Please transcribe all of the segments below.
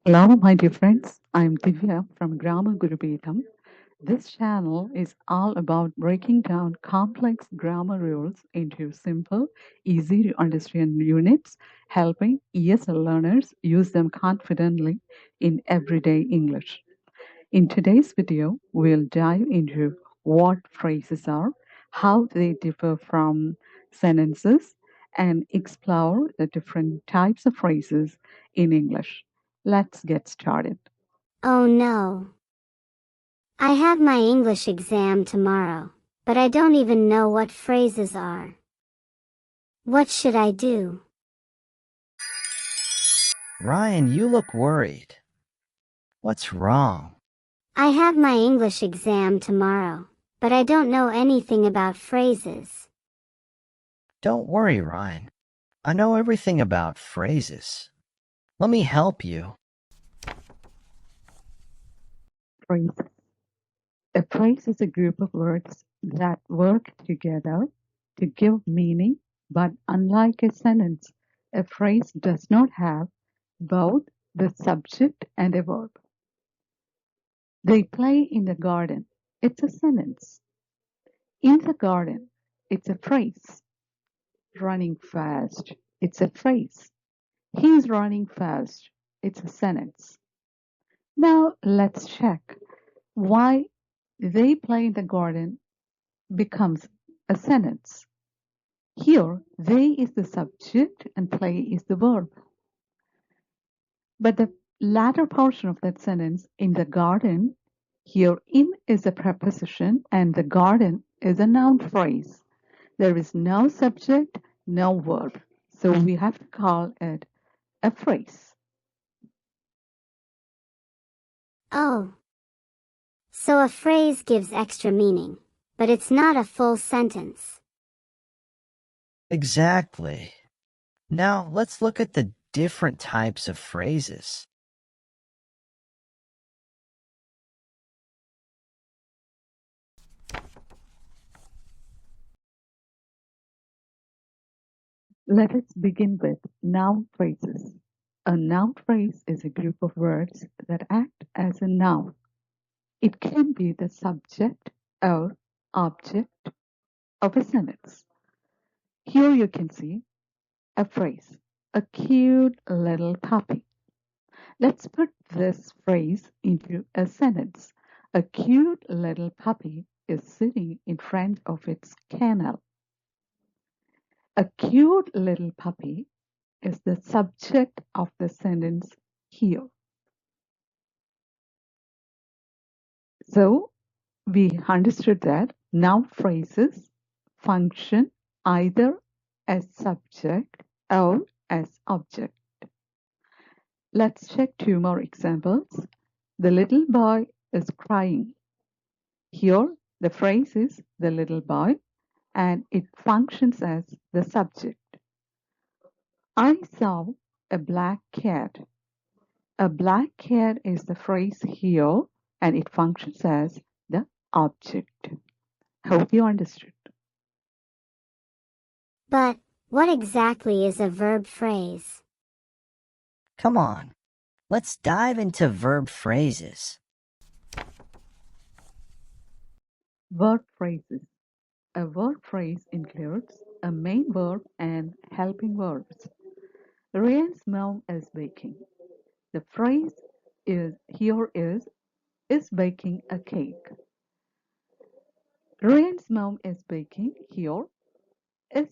Hello, my dear friends. I'm Divya from Grammar Guru Peedom. This channel is all about breaking down complex grammar rules into simple, easy to understand units, helping ESL learners use them confidently in everyday English. In today's video, we'll dive into what phrases are, how they differ from sentences, and explore the different types of phrases in English. Let's get started. Oh no. I have my English exam tomorrow, but I don't even know what phrases are. What should I do? Ryan, you look worried. What's wrong? I have my English exam tomorrow, but I don't know anything about phrases. Don't worry, Ryan. I know everything about phrases. Let me help you. Phrases. A phrase is a group of words that work together to give meaning, but unlike a sentence, a phrase does not have both the subject and a verb. They play in the garden. It's a sentence. In the garden, it's a phrase. Running fast. It's a phrase. He's running fast. It's a sentence. Now let's check why they play in the garden becomes a sentence. Here, they is the subject and play is the verb. But the latter portion of that sentence, in the garden, here in is a preposition and the garden is a noun phrase. There is no subject, no verb. So we have to call it a phrase. Oh. So a phrase gives extra meaning, but it's not a full sentence. Exactly. Now let's look at the different types of phrases. Let us begin with noun phrases. A noun phrase is a group of words that act as a noun. It can be the subject or object of a sentence. Here you can see a phrase, a cute little puppy. Let's put this phrase into a sentence. A cute little puppy is sitting in front of its kennel. A cute little puppy is the subject of the sentence here. So we understood that noun phrases function either as subject or as object. Let's check two more examples. The little boy is crying. Here, the phrase is the little boy and it functions as the subject. I saw a black cat. A black cat is the phrase here and it functions as the object. Hope you understood. But what exactly is a verb phrase? Come on, let's dive into verb phrases. Verb phrases. A verb phrase includes a main verb and helping verbs. Ryan's mom is baking. The phrase is baking a cake. Ryan's mom is baking. Here is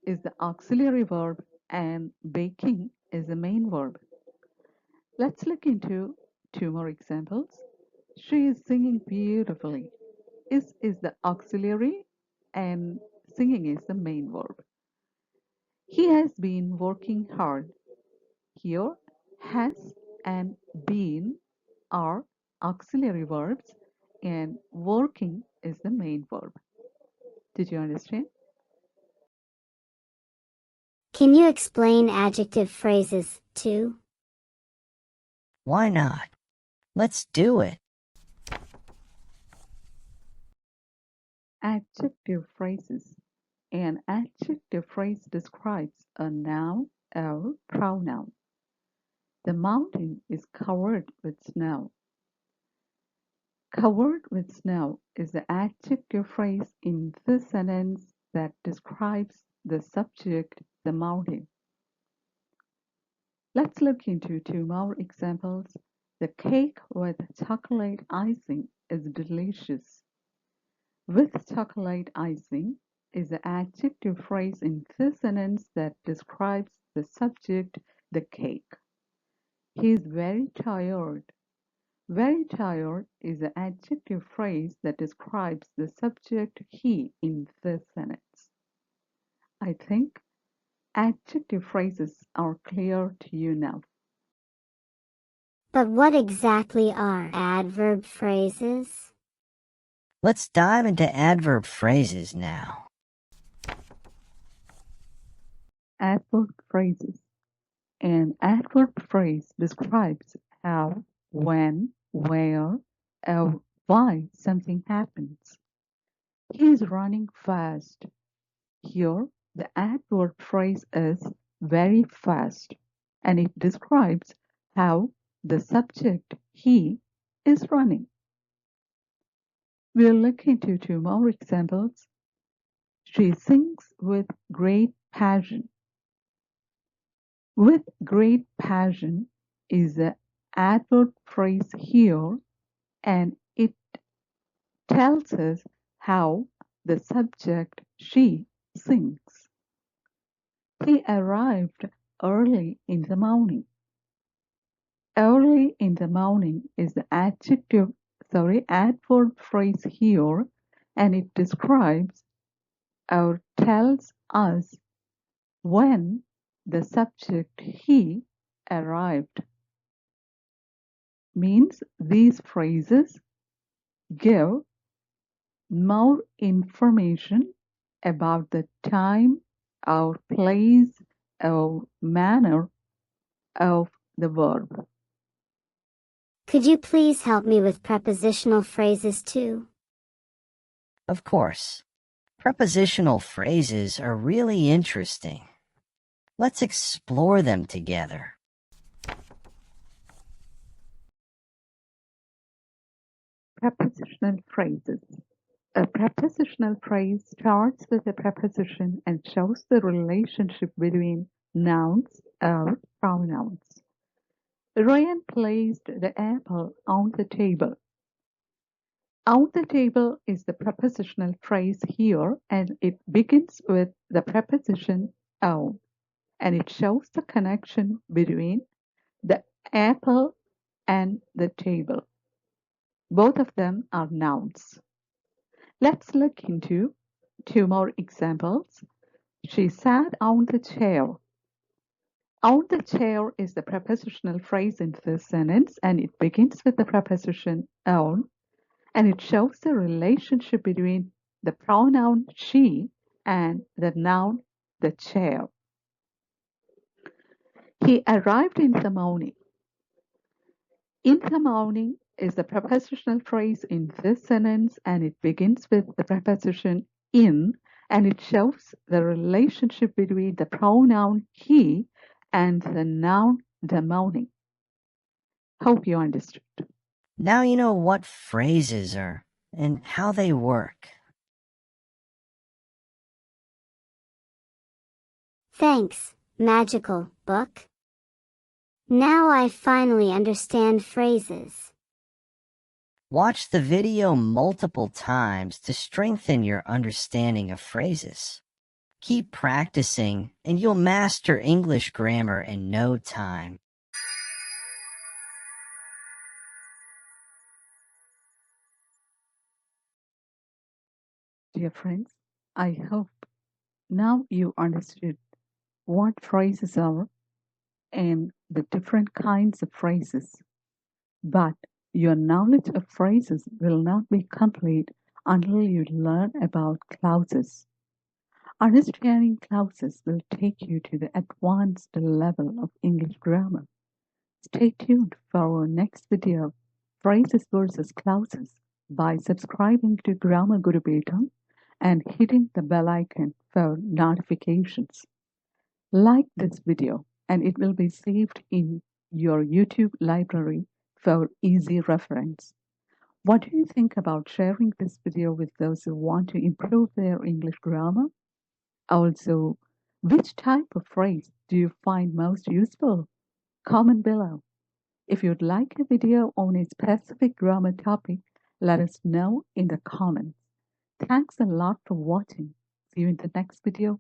the auxiliary verb and baking is the main verb. Let's look into two more examples. She is singing beautifully. Is the auxiliary and singing is the main verb. He has been working hard. Here, has and been are auxiliary verbs and working is the main verb. Did you understand? Can you explain adjective phrases too? Why not? Let's do it. Adjective phrases. An adjective phrase describes a noun or pronoun. The mountain is covered with snow. Covered with snow is the adjective phrase in this sentence that describes the subject, the mountain. Let's look into two more examples. The cake with chocolate icing is delicious. With chocolate icing is the adjective phrase in this sentence that describes the subject, the cake. He is very tired. Very tired is the adjective phrase that describes the subject, he, in this sentence. I think adjective phrases are clear to you now. But what exactly are adverb phrases? Let's dive into adverb phrases now. Adverb phrases. An adverb phrase describes how, when, where, or why something happens. He is running fast. Here, the adverb phrase is very fast, and it describes how the subject, he, is running. We'll look into two more examples. She sings with great passion. With great passion is the adverb phrase here, and it tells us how the subject, she, sings. He arrived early in the morning. Early in the morning is the adverb phrase here, and it describes or tells us when the subject, he, arrived. Means these phrases give more information about the time or place or manner of the verb. Could you please help me with prepositional phrases too? Of course, prepositional phrases are really interesting. Let's explore them together. Prepositional phrases. A prepositional phrase starts with a preposition and shows the relationship between nouns or pronouns. Ryan placed the apple on the table. On the table is the prepositional phrase here, and it begins with the preposition on, and it shows the connection between the apple and the table. Both of them are nouns. Let's look into two more examples. She sat on the chair. On the chair is the prepositional phrase in this sentence, and it begins with the preposition on, and it shows the relationship between the pronoun she and the noun the chair. He arrived in the morning. In the morning is the prepositional phrase in this sentence, and it begins with the preposition in, and it shows the relationship between the pronoun he and the noun the morning. Hope you understood. Now you know what phrases are and how they work. Thanks, magical book. Now I finally understand phrases. Watch the video multiple times to strengthen your understanding of phrases. Keep practicing and you'll master English grammar in no time. Dear friends, I hope now you understood what phrases are and the different kinds of phrases. But your knowledge of phrases will not be complete until you learn about clauses. Understanding clauses will take you to the advanced level of English grammar. Stay tuned for our next video, Phrases versus Clauses, by subscribing to Grammar Guru Peedom and hitting the bell icon for notifications. Like this video and it will be saved in your YouTube library for easy reference. What do you think about sharing this video with those who want to improve their English grammar? Also, which type of phrase do you find most useful? Comment below. If you'd like a video on a specific grammar topic, let us know in the comments. Thanks a lot for watching. See you in the next video.